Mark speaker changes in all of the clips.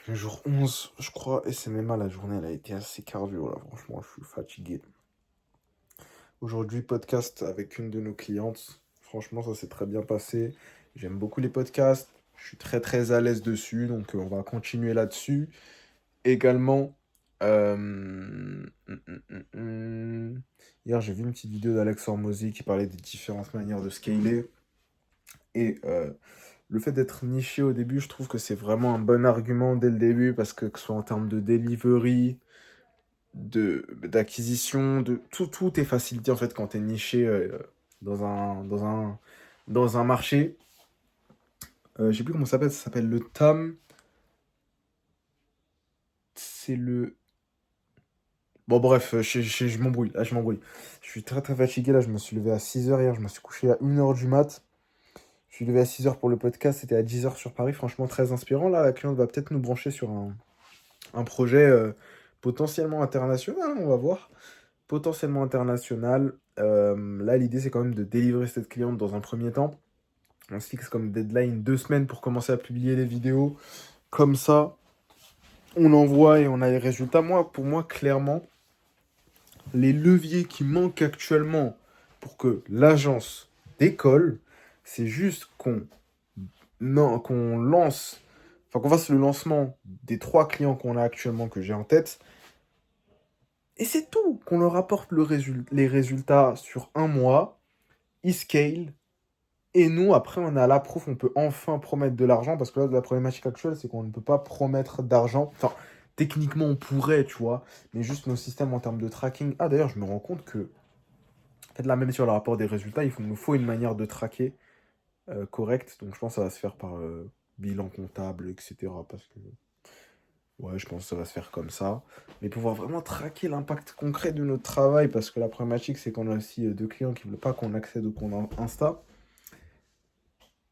Speaker 1: Le jour 11, je crois, et c'est même la journée, elle a été assez cardio, là, franchement, je suis fatigué. Aujourd'hui, podcast avec une de nos clientes. Franchement, ça s'est très bien passé. J'aime beaucoup les podcasts. Je suis très très à l'aise dessus, donc on va continuer là-dessus. Également, hier j'ai vu une petite vidéo d'Alex Hormozy qui parlait des différentes manières de scaler. Et le fait d'être niché au début, je trouve que c'est vraiment un bon argument dès le début, parce que ce soit en termes de delivery, d'acquisition, tout est facilité en fait quand tu es niché dans un marché. Je sais plus comment ça s'appelle le TAM. C'est le. Bon, bref, je m'embrouille, là, je m'embrouille. Je suis très très fatigué, là, je me suis levé à 6 heures hier, je me suis couché à 1 heure du mat. Je suis levé à 6 heures pour le podcast, c'était à 10 heures sur Paris, franchement très inspirant. Là, la cliente va peut-être nous brancher sur un projet potentiellement international, on va voir. Potentiellement international. Là, l'idée, c'est quand même de délivrer cette cliente dans un premier temps. On se fixe comme deadline 2 semaines pour commencer à publier les vidéos. Comme ça, on envoie et on a les résultats. Pour moi, clairement, les leviers qui manquent actuellement pour que l'agence décolle, c'est juste qu'on lance, enfin qu'on fasse le lancement des 3 clients qu'on a actuellement, que j'ai en tête. Et c'est tout, qu'on leur apporte les résultats sur un mois, ils scale, et nous, après, on a la proof, on peut enfin promettre de l'argent, parce que là, la problématique actuelle, c'est qu'on ne peut pas promettre d'argent. Enfin, techniquement, on pourrait, tu vois, mais juste nos systèmes en termes de tracking. Ah, d'ailleurs, je me rends compte que, en fait, là, même sur le rapport des résultats, nous faut une manière de traquer correcte. Donc, je pense que ça va se faire par bilan comptable, etc. Parce que, ouais, je pense que ça va se faire comme ça. Mais pouvoir vraiment traquer l'impact concret de notre travail, parce que la problématique, c'est qu'on a aussi 2 clients qui ne veulent pas qu'on accède au compte Insta.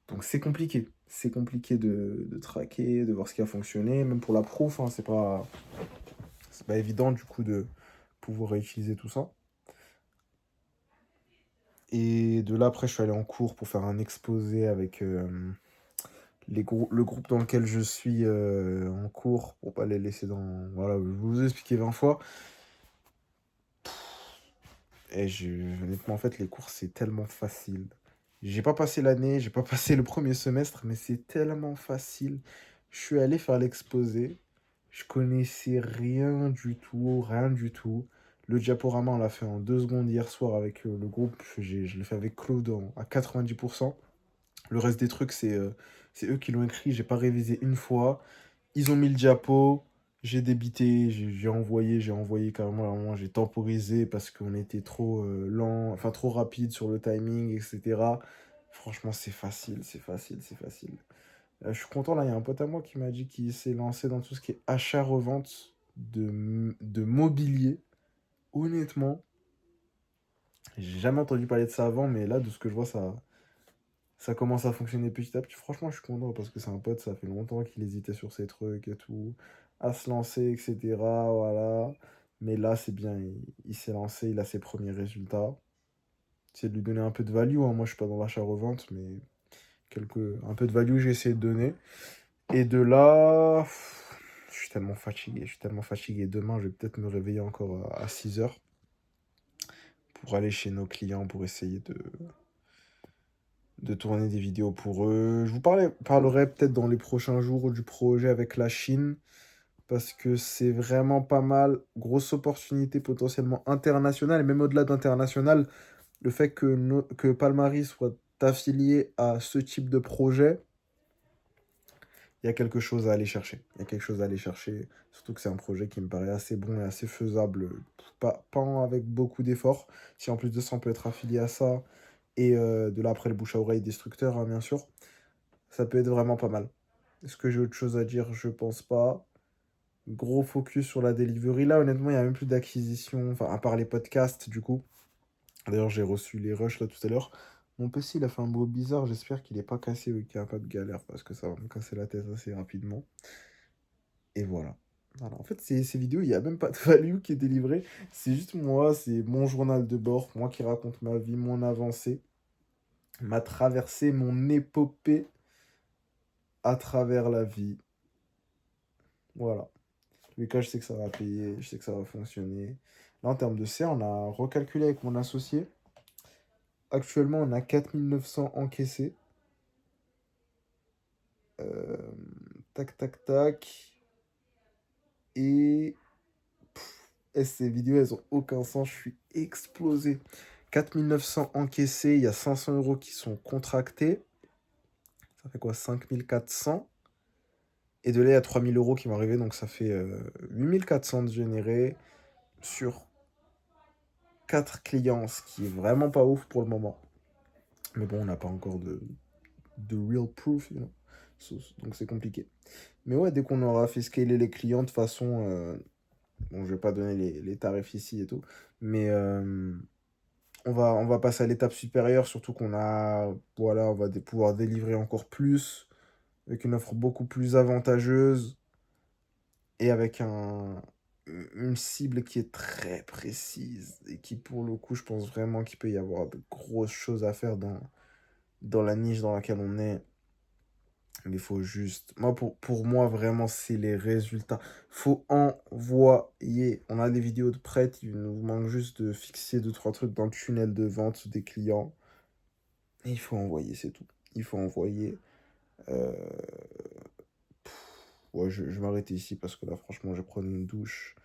Speaker 1: Donc c'est compliqué. C'est compliqué de traquer, de voir ce qui a fonctionné. Même pour la prof, hein, c'est pas évident du coup de pouvoir réutiliser tout ça. Et de là, après, je suis allé en cours pour faire un exposé avec le groupe dans lequel je suis en cours, pour pas les laisser dans... Voilà, je vous ai expliqué 20 fois. Honnêtement, en fait, les cours, c'est tellement facile. J'ai pas passé l'année, j'ai pas passé le premier semestre, mais c'est tellement facile. Je suis allé faire l'exposé. Je connaissais rien du tout, rien du tout. Le diaporama, on l'a fait en 2 secondes hier soir avec le groupe. Je l'ai fait avec Claude à 90%. Le reste des trucs, c'est eux qui l'ont écrit. J'ai pas révisé une fois. Ils ont mis le diapo. J'ai débité, j'ai envoyé carrément. À un moment, j'ai temporisé parce qu'on était trop lent, enfin trop rapide sur le timing, etc. Franchement, c'est facile, c'est facile, c'est facile. Je suis content, là, il y a un pote à moi qui m'a dit qu'il s'est lancé dans tout ce qui est achat-revente de mobilier. Honnêtement, j'ai jamais entendu parler de ça avant, mais là, de ce que je vois, ça commence à fonctionner petit à petit. Franchement, je suis content parce que c'est un pote, ça fait longtemps qu'il hésitait sur ses trucs et tout, à se lancer, etc. Voilà. Mais là, c'est bien, il s'est lancé, il a ses premiers résultats. C'est de lui donner un peu de value, hein. Moi, je suis pas dans l'achat-revente, mais un peu de value, j'ai essayé de donner. Et de là, je suis tellement fatigué, je suis tellement fatigué. Demain, je vais peut-être me réveiller encore à 6 heures pour aller chez nos clients pour essayer de tourner des vidéos pour eux. Parlerai peut-être dans les prochains jours du projet avec la Chine, parce que c'est vraiment pas mal. Grosse opportunité potentiellement internationale, et même au-delà d'international, le fait que Palmaris soit affilié à ce type de projet, il y a quelque chose à aller chercher. Il y a quelque chose à aller chercher. Surtout que c'est un projet qui me paraît assez bon et assez faisable. Pas avec beaucoup d'efforts. Si en plus de ça, on peut être affilié à ça. Et de là, après, le bouche à oreille destructeur, hein, bien sûr. Ça peut être vraiment pas mal. Est-ce que j'ai autre chose à dire? Je pense pas. Gros focus sur la delivery. Là, honnêtement, il n'y a même plus d'acquisition. Enfin, à part les podcasts, du coup. D'ailleurs, j'ai reçu les rushs là tout à l'heure. Mon PC, il a fait un bruit bizarre. J'espère qu'il n'est pas cassé ou qu'il n'y a pas de galère, parce que ça va me casser la tête assez rapidement. Et voilà. Voilà. En fait, ces vidéos, il n'y a même pas de value qui est délivrée. C'est juste moi, c'est mon journal de bord, moi qui raconte ma vie, mon avancée, ma traversée, mon épopée à travers la vie. Voilà. En tous les cas, je sais que ça va payer, je sais que ça va fonctionner. Là, en termes de CA, on a recalculé avec mon associé. Actuellement, on a 4 900 encaissés. Euh, tac, tac, tac. Et, ces vidéos, elles ont aucun sens. Je suis explosé. 4 900 encaissés. Il y a 500 euros qui sont contractés. Ça fait quoi? 5 400. Et de là, il y a 3 000 euros qui vont arriver. Donc, ça fait 8 400 de générés sur 4 clients. Ce qui est vraiment pas ouf pour le moment. Mais bon, on n'a pas encore de real proof, you know. Donc, c'est compliqué. Mais ouais, dès qu'on aura fait scaler les clients, de toute façon, bon, je vais pas donner les tarifs ici et tout, mais on va passer à l'étape supérieure, surtout qu'on a, voilà, on va pouvoir délivrer encore plus, avec une offre beaucoup plus avantageuse, et avec une cible qui est très précise, et qui, pour le coup, je pense vraiment qu'il peut y avoir de grosses choses à faire dans la niche dans laquelle on est. Mais il faut juste. Moi, pour moi, vraiment, c'est les résultats. Faut envoyer. On a des vidéos de prêtes. Il nous manque juste de fixer deux, trois trucs dans le tunnel de vente des clients. Et il faut envoyer, c'est tout. Il faut envoyer. Euh, Ouais, je vais m'arrêter ici parce que là, franchement, je vais prendre une douche.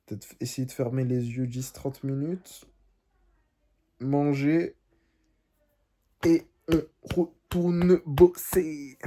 Speaker 1: Peut-être essayer de fermer les yeux 10 30 minutes. Manger. Et on retourne bosser.